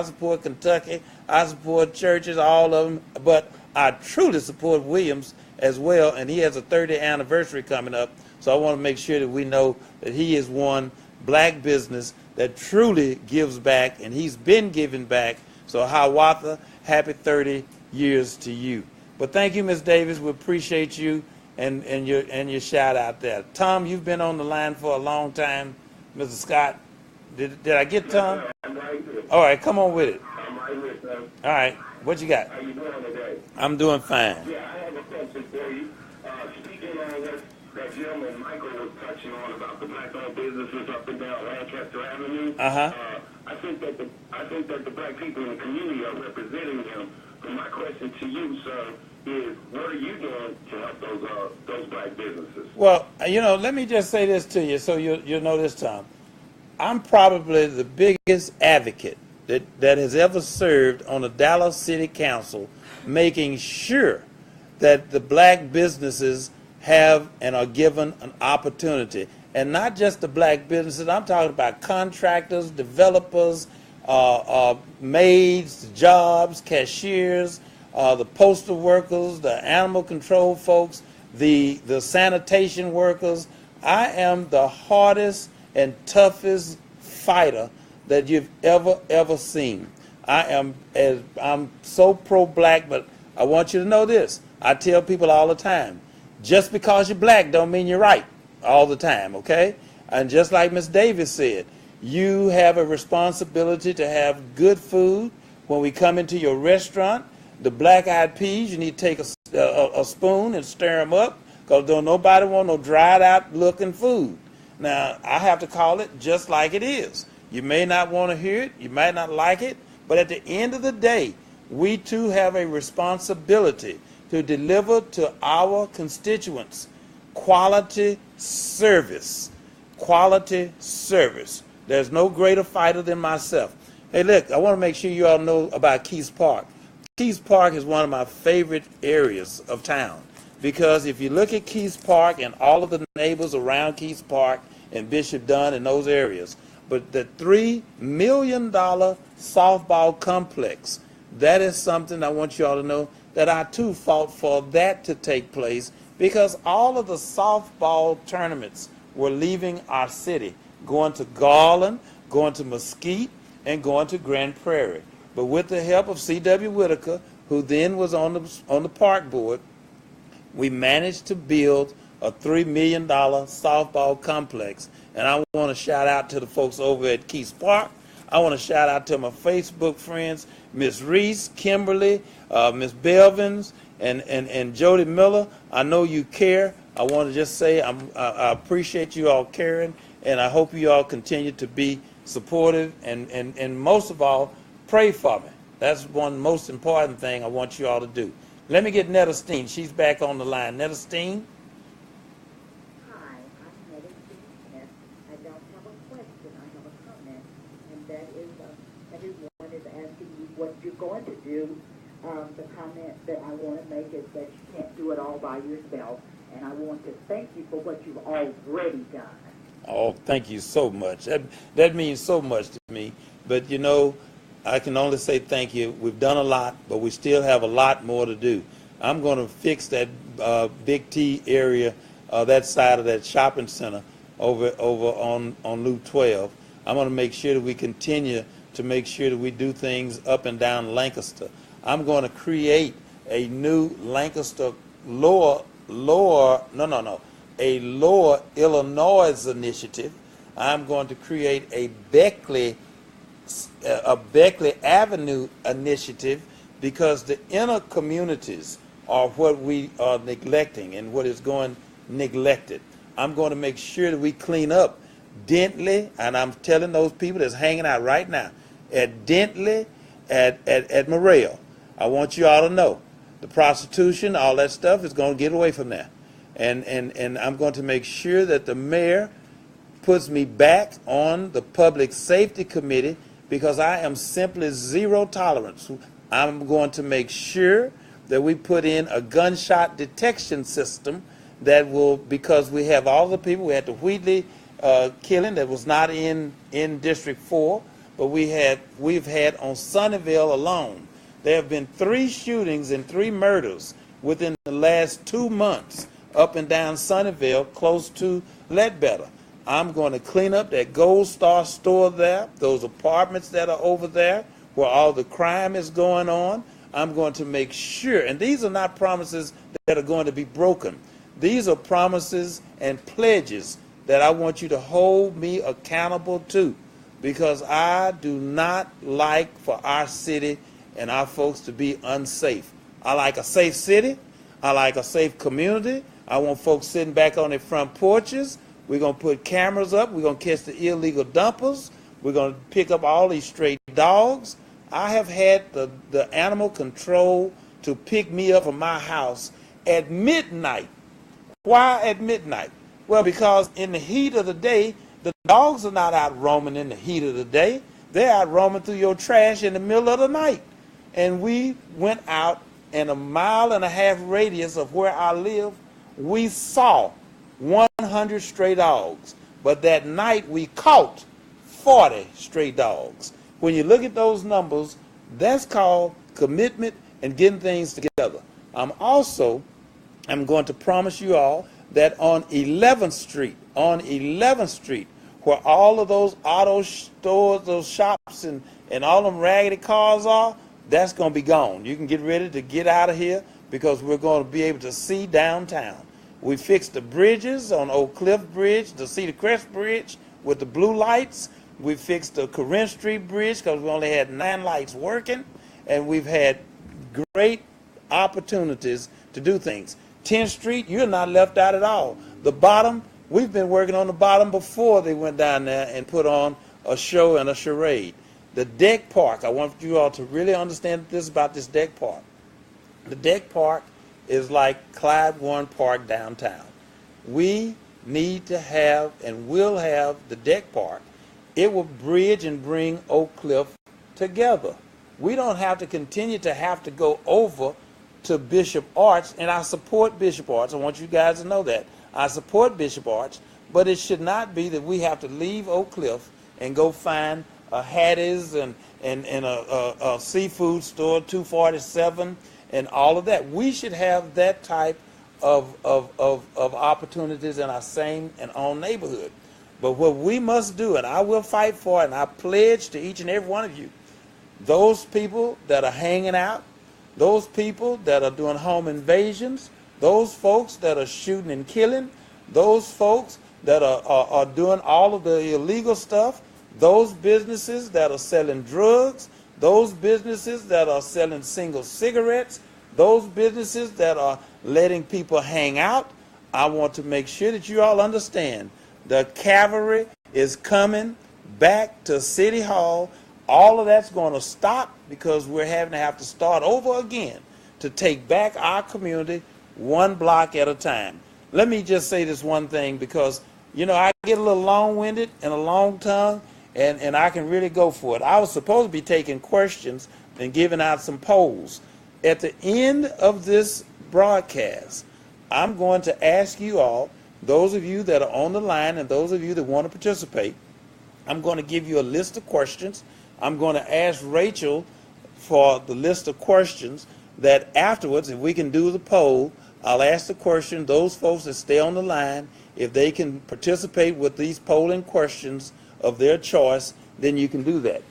support Kentucky. I support churches, all of them. But I truly support Williams as well, and he has a 30th anniversary coming up. So I want to make sure that we know that he is one black business that truly gives back, and he's been giving back. So Hiawatha, happy 30 years to you. But thank you, Ms. Davis. We appreciate you and your shout out there. Tom, you've been on the line for a long time. Mr. Scott, did I get Tom? I'm right here. All right, come on with it. I'm right here, sir. All right, what you got? How you doing today? I'm doing fine. Yeah, I have a question for you. Speaking on what that gentleman Michael was touching on about the black-owned businesses up and down Lancaster Avenue. I think that the black people in the community are representing them. But my question to you, sir, is what are you doing to help those black businesses? Well, let me just say this to you so you'll know this, Tom. I'm probably the biggest advocate that has ever served on the Dallas City Council, making sure that the black businesses have and are given an opportunity. And not just the black businesses, I'm talking about contractors, developers, maids, jobs, cashiers, the postal workers, the animal control folks, the sanitation workers. I am the hardest and toughest fighter that you've ever seen. I'm so pro-black, but I want you to know this. I tell people all the time, just because you're black don't mean you're right all the time, okay? And just like Ms. Davis said, you have a responsibility to have good food. When we come into your restaurant, the black-eyed peas, you need to take a spoon and stir them up, because don't nobody want no dried-out looking food. Now, I have to call it just like it is. You may not want to hear it, you might not like it, but at the end of the day, we too have a responsibility to deliver to our constituents quality service. Quality service. There's no greater fighter than myself. Hey, look, I want to make sure you all know about Keys Park. Keys Park is one of my favorite areas of town, because if you look at Keys Park and all of the neighbors around Keys Park and Bishop Dunn and those areas, but the $3 million softball complex, that is something I want you all to know that I too fought for that to take place, because all of the softball tournaments were leaving our city, going to Garland, going to Mesquite, and going to Grand Prairie. But with the help of C.W. Whitaker, who then was on the park board, we managed to build a $3 million softball complex. And I want to shout out to the folks over at Keys Park. I want to shout out to my Facebook friends, Miss Reese, Kimberly, Miss Belvins, and Jody Miller. I know you care. I want to just say I appreciate you all caring, and I hope you all continue to be supportive, and most of all, pray for me. That's one most important thing I want you all to do. Let me get Netta Steen. She's back on the line. Netta Steen? Hi, I'm Netta Steen. I don't have a question. I have a comment, and that is everyone is asking you what you're going to do. The comment that I want to make is that you can't do it all by yourself, and I want to thank you for what you've already done. Oh, thank you so much. That means so much to me. But, you know, I can only say thank you. We've done a lot, but we still have a lot more to do. I'm going to fix that Big T area that side of that shopping center over on Loop 12. I'm going to make sure that we continue to make sure that we do things up and down Lancaster. I'm going to create a new Lancaster lower Illinois initiative. I'm going to create a Beckley Avenue initiative, because the inner communities are what we are neglecting and what is going neglected. I'm going to make sure that we clean up Dentley, and I'm telling those people that's hanging out right now at Dentley, at Morale, I want you all to know the prostitution, all that stuff is going to get away from there. And I'm going to make sure that the mayor puts me back on the Public Safety Committee, because I am simply zero tolerance. I'm going to make sure that we put in a gunshot detection system that will, because we have all the people, we had the Wheatley killing that was not in District 4, but we've had on Sunnyvale alone, there have been 3 shootings and 3 murders within the last 2 months up and down Sunnyvale, close to Ledbetter. I'm going to clean up that Gold Star store there, those apartments that are over there where all the crime is going on. I'm going to make sure, and these are not promises that are going to be broken. These are promises and pledges that I want you to hold me accountable to, because I do not like for our city and our folks to be unsafe. I like a safe city. I like a safe community. I want folks sitting back on their front porches. We're going to put cameras up. We're going to catch the illegal dumpers. We're going to pick up all these stray dogs. I have had the animal control to pick me up from my house at midnight. Why at midnight? Well, because in the heat of the day, the dogs are not out roaming in the heat of the day. They're out roaming through your trash in the middle of the night. And we went out in a 1.5 mile radius of where I live. We saw 100 stray dogs. But that night we caught 40 stray dogs. When you look at those numbers, that's called commitment and getting things together. I'm going to promise you all that on 11th Street, where all of those auto stores, those shops, and all them raggedy cars are, that's going to be gone. You can get ready to get out of here, because we're going to be able to see downtown. We fixed the bridges on Oak Cliff Bridge, the Cedar Crest Bridge with the blue lights. We fixed the Corinth Street Bridge because we only had 9 lights working, and we've had great opportunities to do things. 10th Street, you're not left out at all. The bottom, we've been working on the bottom before they went down there and put on a show and a charade. The deck park, I want you all to really understand this about this deck park. The deck park is like Clyde Warren Park downtown. We need to have and will have the deck park. It will bridge and bring Oak Cliff together. We don't have to continue to have to go over to Bishop Arts, and I support Bishop Arts. I want you guys to know that. I support Bishop Arts, but it should not be that we have to leave Oak Cliff and go find a Hattie's and a seafood store, 247, and all of that. We should have that type of opportunities in our same and own neighborhood. But what we must do, and I will fight for, and I pledge to each and every one of you, those people that are hanging out, those people that are doing home invasions, those folks that are shooting and killing, those folks that are doing all of the illegal stuff, those businesses that are selling drugs, those businesses that are selling single cigarettes, those businesses that are letting people hang out, I want to make sure that you all understand the cavalry is coming back to City Hall. All of that's going to stop, because we're having to have to start over again to take back our community one block at a time. Let me just say this one thing, because, you know, I get a little long-winded and a long tongue, and I can really go for it. I was supposed to be taking questions and giving out some polls. At the end of this broadcast, I'm going to ask you all, those of you that are on the line and those of you that want to participate, I'm going to give you a list of questions. I'm going to ask Rachel for the list of questions. that afterwards, if we can do the poll, I'll ask the question, those folks that stay on the line, if they can participate with these polling questions of their choice, then you can do that.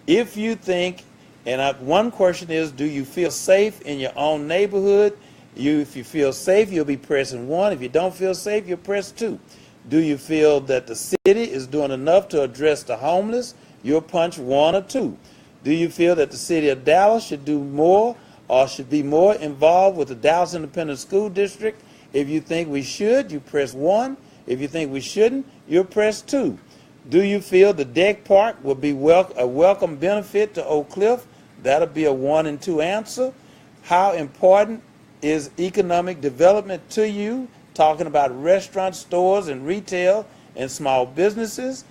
If you think, and one question is, do you feel safe in your own neighborhood? If you feel safe, you'll be pressing 1. If you don't feel safe, you'll press 2. Do you feel that the city is doing enough to address the homeless? You'll punch 1 or 2. Do you feel that the city of Dallas should do more or should be more involved with the Dallas Independent School District? If you think we should, you press 1. If you think we shouldn't, you'll press 2. Do you feel the deck park will be a welcome benefit to Oak Cliff? That'll be a 1 and 2 answer. How important is economic development to you? Talking about restaurants, stores, and retail and small businesses.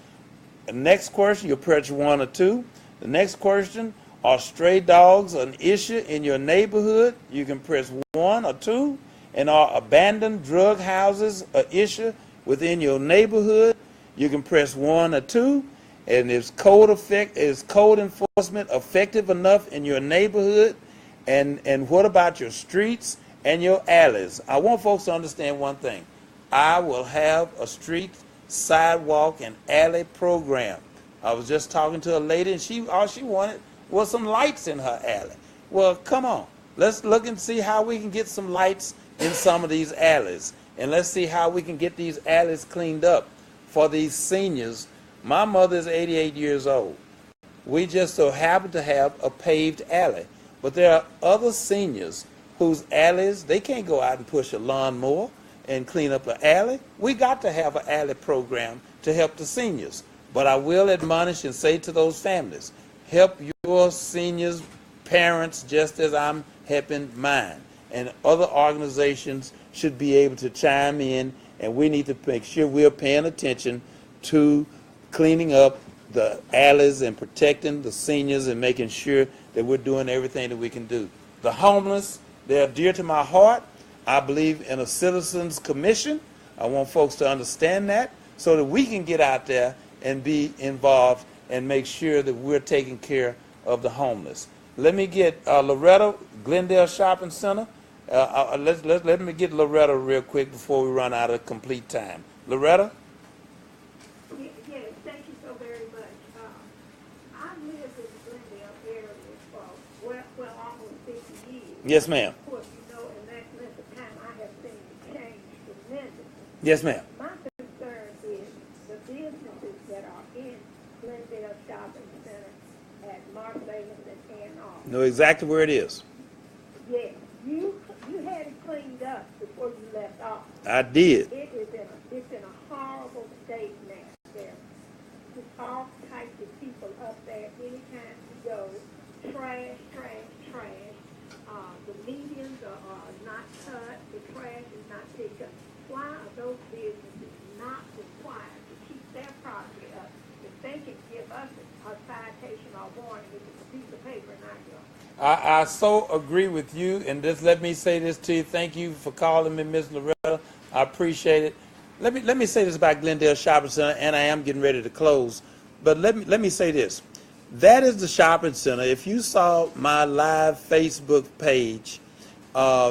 The next question, you'll press 1 or 2. The next question, are stray dogs an issue in your neighborhood? You can press 1 or 2. And are abandoned drug houses an issue within your neighborhood? You can press 1 or 2. And is code enforcement effective enough in your neighborhood? And what about your streets and your alleys? I want folks to understand one thing. I will have a street, sidewalk, and alley program. I was just talking to a lady, and all she wanted was some lights in her alley. Well, come on. Let's look and see how we can get some lights in some of these alleys. And let's see how we can get these alleys cleaned up for these seniors. My mother is 88 years old. We just so happen to have a paved alley. But there are other seniors whose alleys, they can't go out and push a lawnmower and clean up an alley. We got to have an alley program to help the seniors. But I will admonish and say to those families, help your seniors' parents just as I'm helping mine. And other organizations should be able to chime in, and we need to make sure we're paying attention to cleaning up the alleys and protecting the seniors and making sure that we're doing everything that we can do. The homeless, they're dear to my heart. I believe in a citizens commission. I want folks to understand that so that we can get out there and be involved and make sure that we're taking care of the homeless. Let me get Loretta, Glendale Shopping Center. Let me get Loretta real quick before we run out of complete time. Loretta? Yes, thank you so very much. I've lived in the Glendale area for almost 50 years. Yes, ma'am. Of course, you know, in that length of time, I have seen the change tremendously. Yes, ma'am. My concern is the businesses that are in Glendale Shopping Center at Mark Leyland and Ann Arbor. Know exactly where it is. Yes, you had it cleaned up before you left off. I did. It's in a horrible state now. There's just all types of people up there anytime you go. Trash. The medians are not cut. The trash is not picked up. Why are those businesses not required to keep their property up? If they can give us a citation or warning, it's a piece of paper in our yard. I so agree with you, and just let me say this to you. Thank you for calling me, Ms. Loretta. I appreciate it. Let me say this about Glendale Shopping Center, and I am getting ready to close. But let me say this. That is the shopping center. If you saw my live Facebook page,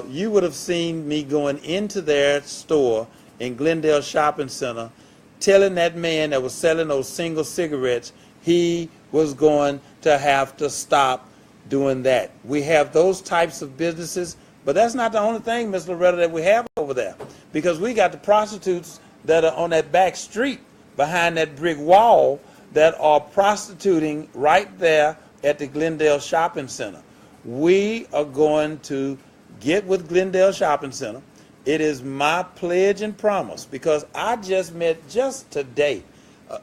you would have seen me going into their store in Glendale Shopping Center, telling that man that was selling those single cigarettes he was going to have to stop doing that. We have those types of businesses, but that's not the only thing, Ms. Loretta, that we have over there, because we got the prostitutes that are on that back street behind that brick wall that are prostituting right there at the Glendale Shopping Center. We are going to get with Glendale Shopping Center. It is my pledge and promise, because I just met just today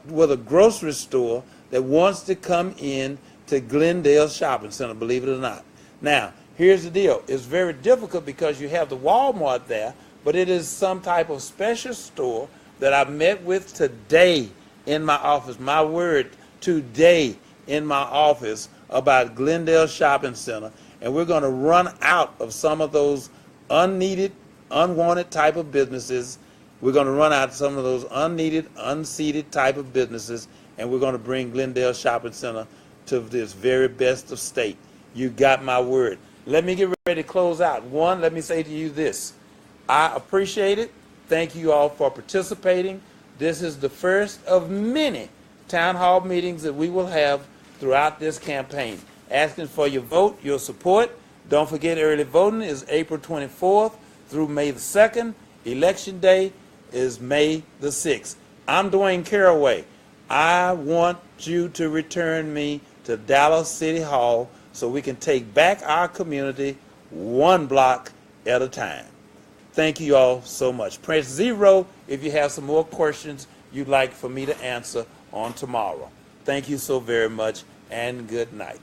with a grocery store that wants to come in to Glendale Shopping Center, believe it or not. Now, here's the deal. It's very difficult because you have the Walmart there, but it is some type of special store that I met with today in my office. My word, today in my office about Glendale Shopping Center. And we're going to run out of some of those unneeded, unwanted type of businesses. We're going to run out of some of those unneeded, unseated type of businesses, and we're going to bring Glendale Shopping Center to this very best of state. You got my word. Let me get ready to close out. One, let me say to you this. I appreciate it. Thank you all for participating. This is the first of many town hall meetings that we will have throughout this campaign. Asking for your vote, your support. Don't forget early voting is April 24th through May the 2nd. Election day is May the 6th. I'm Dwaine Caraway. I want you to return me to Dallas City Hall so we can take back our community one block at a time. Thank you all so much. Press 0 if you have some more questions you'd like for me to answer on tomorrow. Thank you so very much, and good night.